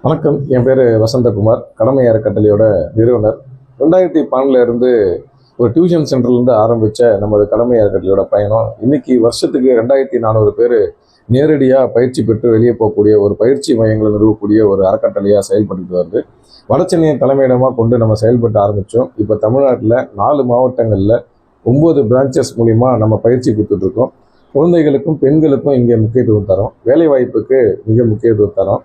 வணக்கம். என் பேர் வசந்தகுமார், கடமை அறக்கட்டளையோட நிறுவனர். 2012 இருந்து ஒரு டியூஷன் சென்டர்லேருந்து ஆரம்பித்த நமது கடமை அறக்கட்டளையோட பயணம் இன்னைக்கு வருஷத்துக்கு 2400 பேர் நேரடியாக பயிற்சி பெற்று வெளியே போகக்கூடிய ஒரு பயிற்சி மையங்களை நிறுவக்கூடிய ஒரு அறக்கட்டளையாக செயல்பட்டு வருது. வடசென்னையை தலைமையிடமாக கொண்டு நம்ம செயல்பட்டு ஆரம்பித்தோம். இப்போ தமிழ்நாட்டில் 4 மாவட்டங்களில் 9 பிரான்ச்சஸ் மூலிமா நம்ம பயிற்சி கொடுத்துட்ருக்கோம். குழந்தைகளுக்கும் பெண்களுக்கும் இங்கே முக்கியத்துவம் தரோம். வேலைவாய்ப்புக்கு மிக முக்கியத்துவம் தரோம்.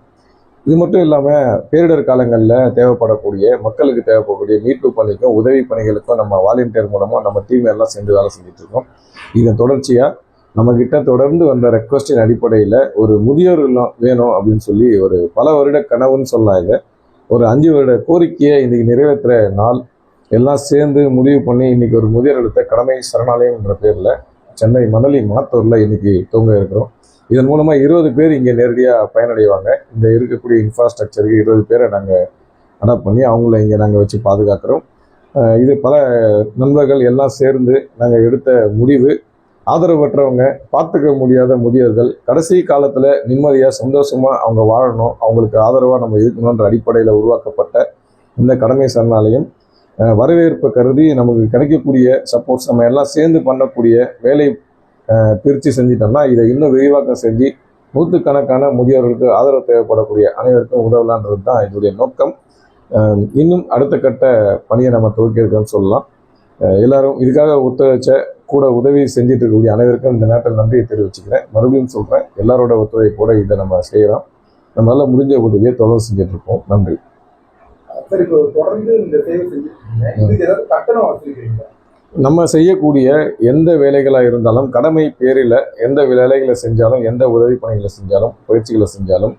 இது மட்டும் இல்லாமல் பேரிடர் காலங்களில் தேவைப்படக்கூடிய மக்களுக்கு தேவைப்படக்கூடிய மீட்பு பணிக்கும் உதவி பணிகளுக்கும் நம்ம வாலண்டியர் மூலமாக நம்ம டீம் எல்லாம் சேர்ந்து வேலை செஞ்சுட்டு இருக்கோம். இதன் தொடர்ச்சியாக நம்மக்கிட்ட தொடர்ந்து வந்த ரெக்வஸ்டின் அடிப்படையில் ஒரு முதியோர் இல்லம் வேணும் அப்படின்னு சொல்லி ஒரு பல வருட கனவுன்னு சொல்லலாம். இதை ஒரு 5 வருட கோரிக்கையை இன்றைக்கி நிறைவேற்றுற நாள் எல்லாம் சேர்ந்து முடிவு பண்ணி இன்றைக்கி ஒரு முதியோர் இல்லத்தை கடமை சரணாலயம் என்ற பேரில் சென்னை மணலி மாத்தூரில் இன்றைக்கி துவங்க இருக்கிறோம். இதன் மூலமாக 20 பேர் இங்கே நேரடியாக பயனடைவாங்க. இந்த இருக்கக்கூடிய இன்ஃப்ராஸ்ட்ரக்சருக்கு 20 பேரை நாங்கள் அடாப்ட் பண்ணி அவங்கள இங்கே நாங்கள் வச்சு பாதுகாக்கிறோம். இது பல நண்பர்கள் எல்லாம் சேர்ந்து நாங்கள் எடுத்த முடிவு. ஆதரவற்றவங்க, பார்த்துக்க முடியாத முதியோர்கள் கடைசி காலத்தில் நிம்மதியாக சந்தோஷமாக அவங்க வாழணும், அவங்களுக்கு ஆதரவாக நம்ம இருக்கணுன்ற அடிப்படையில் உருவாக்கப்பட்ட இந்த கடமை சரணாலயம் வரவேற்பை கருதி நமக்கு கிடைக்கக்கூடிய சப்போர்ட்ஸ் நம்ம எல்லாம் சேர்ந்து பண்ணக்கூடிய வேலை பிரித்து செஞ்சிட்டோம்னா இதை இன்னும் விரிவாக்கம் செஞ்சு நூற்றுக்கணக்கான முதியோர்களுக்கு ஆதரவு தேவைப்படக்கூடிய அனைவருக்கும் உதவலான்றது தான் இதனுடைய நோக்கம். இன்னும் அடுத்த கட்ட பணியை நம்ம துவக்கியிருக்கோம்னு சொல்லலாம். எல்லாரும் இதுக்காக ஒத்துழைச்ச கூட உதவி செஞ்சுட்டு இருக்கக்கூடிய அனைவருக்கும் இந்த நேரத்தில் நன்றியை தெரிவிச்சுக்கிறேன். மறுபடியும் சொல்கிறேன், எல்லாரோட ஒத்துழைப்போட இதை நம்ம செய்கிறோம். நம்மளால முடிஞ்ச உதவியை தொடர்ந்து செஞ்சுட்டு இருக்கோம். நன்றி. நம்ம செய்யக்கூடிய எந்த வேலைகளாக இருந்தாலும் கடமை பேரில் எந்த வேலைகளை செஞ்சாலும் எந்த உதவி பணிகளை செஞ்சாலும் பயிற்சிகளை செஞ்சாலும்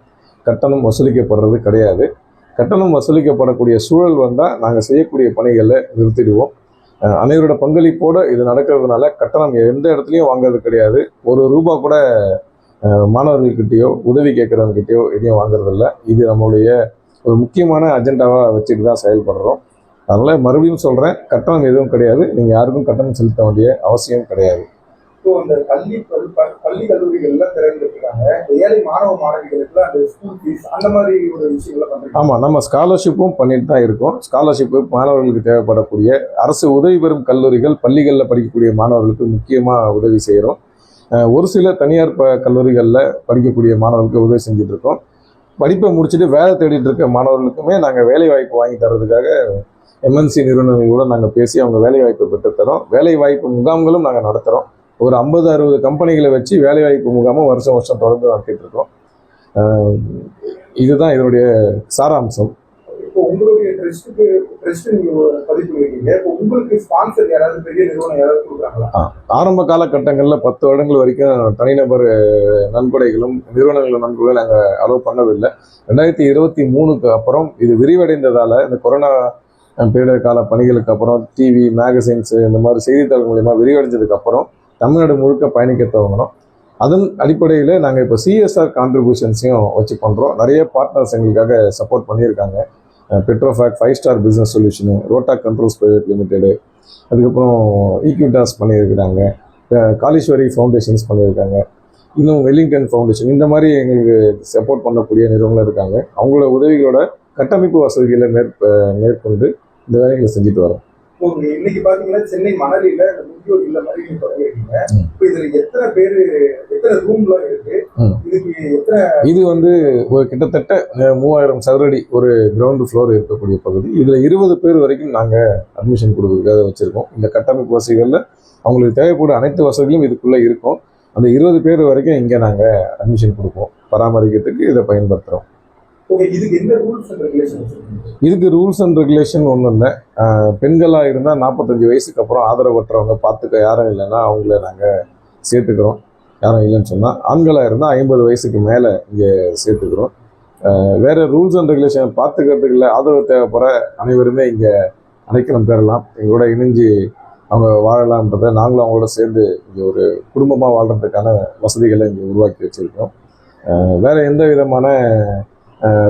கட்டணம் வசூலிக்கப்படுறது கிடையாது. கட்டணம் வசூலிக்கப்படக்கூடிய சூழல் வந்தால் நாங்கள் செய்யக்கூடிய பணிகளை நிறுத்திடுவோம். அனைவரோட பங்களிப்போடு இது நடக்கிறதுனால கட்டணம் எந்த இடத்துலையும் வாங்குறது கிடையாது. ஒரு ரூபா கூட மாணவர்கள்கிட்டயோ உதவி கேட்குறவங்ககிட்டயோ எதையும் வாங்குறதில்ல. இது நம்மளுடைய ஒரு முக்கியமான அஜெண்டாவாக வச்சுட்டு தான் செயல்படுறோம். அதனால் மறுபடியும் சொல்கிறேன், கட்டணம் எதுவும் கிடையாது. நீங்கள் யாருக்கும் கட்டணம் செலுத்த வேண்டிய அவசியம் கிடையாது. ஸோ அந்த பள்ளி கல்லூரிகள்லாம் திறந்துருக்காங்க, ஏழை மாணவ மாணவிகளுக்கு அந்த ஸ்கூல் ஃபீஸ் அந்த மாதிரி ஒரு விஷயங்கள்லாம் பண்ணுறோம். ஆமாம், நம்ம ஸ்காலர்ஷிப்பும் பண்ணிட்டு தான் இருக்கோம். ஸ்காலர்ஷிப்பு மாணவர்களுக்கு தேவைப்படக்கூடிய அரசு உதவி பெறும் கல்லூரிகள் பள்ளிகளில் படிக்கக்கூடிய மாணவர்களுக்கு முக்கியமாக உதவி செய்கிறோம். ஒரு சில தனியார் கல்லூரிகளில் படிக்கக்கூடிய மாணவர்களுக்கு உதவி செஞ்சுட்ருக்கோம். படிப்பை முடிச்சுட்டு வேலை தேடிட்டு இருக்க மாணவர்களுக்குமே நாங்கள் வேலை வாய்ப்பு வாங்கி தர்றதுக்காக எம்என்சி நிறுவனங்களோட நாங்கள் பேசி அவங்க வேலைவாய்ப்பு பெற்றுத்தரோம். வேலைவாய்ப்பு முகாம்களும் நாங்கள் நடத்துகிறோம். ஒரு 50-60 கம்பெனிகளை வச்சு வேலைவாய்ப்பு முகாமும் வருஷம் தொடர்ந்து நடத்திட்டு இருக்கோம். இதுதான் இதனுடைய சாராம்சம். இப்போ உங்களுடைய ட்ரஸ்ட் நீங்கள் பதிவு பண்ணிருக்கீங்க, இப்போ உங்களுக்கு ஸ்பான்சர் யாராவது பெரிய நிறுவனம் யாராவது கொடுக்குறாங்களா? ஆரம்ப காலகட்டங்களில் 10 வருடங்கள் வரைக்கும் தனிநபர் நன்கொடைகளும் நிறுவனங்கள் நன்கொடைகளும் நாங்கள் அலோவ் பண்ணவில்லை. 2023க்கு அப்புறம் இது விரிவடைந்ததால் இந்த கொரோனா பேரிடர் கால பணிகளுக்கு அப்புறம் டிவி மேகசின்ஸு இந்த மாதிரி செய்தித்தாள் மூலமா விரிவடைஞ்சதுக்கப்புறம் தமிழ்நாடு முழுக்க பயணிக்க துவங்கணும். அதன் அடிப்படையில் நாங்கள் இப்போ சிஎஸ்ஆர் கான்ட்ரிபியூஷன்ஸையும் வச்சு பண்ணுறோம். நிறைய பார்ட்னர்ஸ் எங்களுக்காக சப்போர்ட் பண்ணியிருக்காங்க. பெட்ரோஃபேக், 5 ஸ்டார் பிஸ்னஸ் சொல்யூஷனு, ரோட்டா கண்ட்ரோல்ஸ் பிரைவேட் லிமிடெடு, அதுக்கப்புறம் ஈக்விட்டாஸ் பண்ணியிருக்கிறாங்க, காளீஸ்வரி ஃபவுண்டேஷன்ஸ் பண்ணியிருக்காங்க, இன்னும் வெல்லிங்டன் ஃபவுண்டேஷன், இந்த மாதிரி எங்களுக்கு சப்போர்ட் பண்ணக்கூடிய நிறுவனங்கள் இருக்காங்க. அவங்களோட உதவிகளோட கட்டமைப்பு வசதிகளை மேற்கொண்டு இந்த வேலைகளை செஞ்சுட்டு வரோம். இன்னைக்கு பாத்தீங்கன்னா சென்னை மணலில முதியோர் இல்ல மாதிரி நீங்க தொடங்கிருக்கீங்க. இப்போ இதுல எத்தனை பேரு, எத்தனை ரூம்லாம் இருக்கு? இதுக்கு எத்தனை? இது ஒரு கிட்டத்தட்ட 3000 சதுரடி ஒரு கிரவுண்ட் ஃப்ளோர் இருக்கக்கூடிய பகுதி. இதுல 20 பேர் வரைக்கும் நாங்க அட்மிஷன் கொடுக்கறதுக்காக வச்சிருக்கோம். இந்த கட்டமைப்பு வசதிகள்ல அவங்களுக்கு தேவைப்படும் அனைத்து வசதிகளும் இதுக்குள்ள இருக்கும். அந்த 20 பேர் வரைக்கும் இங்க நாங்க அட்மிஷன் கொடுப்போம். பராமரிக்கிறதுக்கு இதை பயன்படுத்துறோம். இதுக்கு ரூல்ஸ் அண்ட் ரெகுலேஷன் ஒன்றும் இல்லை. பெண்களாக இருந்தால் 45 வயசுக்கு அப்புறம் ஆதரவற்றவங்க பார்த்துக்க யாரும் இல்லைன்னா அவங்கள நாங்கள் சேர்த்துக்கிறோம். யாரும் இல்லைன்னு சொன்னால், ஆண்களாக இருந்தால் 50 வயசுக்கு மேலே இங்கே சேர்த்துக்கிறோம். வேறு ரூல்ஸ் அண்ட் ரெகுலேஷன் பார்த்துக்கிறதுக்கு இல்லை, ஆதரவு தேவைப்படுற அனைவருமே இங்கே அடைக்கலம் பெறலாம். எங்களோட இணைஞ்சு அவங்க வாழலாம்ன்றதை நாங்களும் அவங்களோட சேர்ந்து இங்கே ஒரு குடும்பமாக வாழ்கிறதுக்கான வசதிகளை இங்கே உருவாக்கி வச்சுருக்கோம். வேறு எந்த விதமான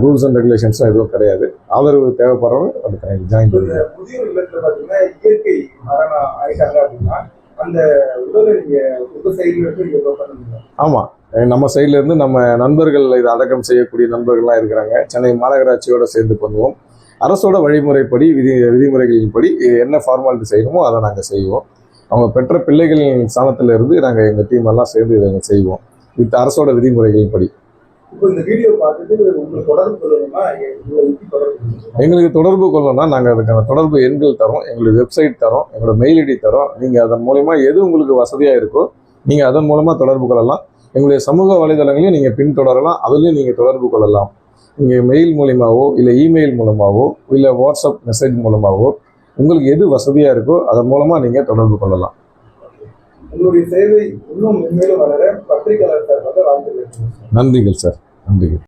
ரூல்ஸ் அண்ட் ரெகுலேஷன்ஸும் எதுவும் கிடையாது. ஆதரவு தேவைப்படுறவங்க அதுக்கு ஜாயின் பண்ணுங்க. முதியோர் இல்லத்துல பாத்தீங்கன்னா இயற்கை மரணம் ஆயிட்டாங்க அப்படின்னா அந்த உடலை நீங்க உங்க சைடுல இருந்து நீங்க பண்ணுவீங்க? ஆமாம், நம்ம சைட்ல இருந்து நம்ம நண்பர்கள் இதை அடக்கம் செய்யக்கூடிய நண்பர்கள்லாம் இருக்கிறாங்க. சென்னை மாநகராட்சியோட சேர்ந்து பண்ணுவோம். அரசோட வழிமுறைப்படி விதிமுறைகளின்படி என்ன ஃபார்மாலிட்டி செய்யணுமோ அதை நாங்கள் செய்வோம். அவங்க பெற்ற பிள்ளைகளின் ஸ்தானத்துல இருந்து நாங்கள் எங்கள் டீம் எல்லாம் சேர்ந்து இதை செய்வோம் வித் அரசோட விதிமுறைகளின்படி. இப்போ இந்த வீடியோ பார்த்துட்டு உங்களுக்கு தொடர்பு கொள்ளணும்னா எங்களுக்கு தொடர்பு கொள்ளணும்னா நாங்கள் அதுக்கான தொடர்பு எண்கள் தரோம், எங்களுடைய வெப்சைட் தரோம், எங்களோட மெயில் ஐடி தரோம். நீங்கள் அதன் மூலமா எது உங்களுக்கு வசதியாக இருக்கோ நீங்கள் அதன் மூலமாக தொடர்பு கொள்ளலாம். எங்களுடைய சமூக வலைதளங்களையும் நீங்கள் பின்தொடரலாம், அதுலேயும் நீங்கள் தொடர்பு கொள்ளலாம். நீங்கள் மெயில் மூலியமாவோ இல்லை இமெயில் மூலமாவோ இல்லை வாட்ஸ்அப் மெசேஜ் மூலமாவோ உங்களுக்கு எது வசதியாக இருக்கோ அதன் மூலமாக நீங்கள் தொடர்பு கொள்ளலாம். உங்களுடைய சேவை இன்னும் மென்மேலும் வளர பத்திரிகையாளர் சார் வந்து வாழ்த்துக்கள். நன்றிகள் சார், நன்றிகள்.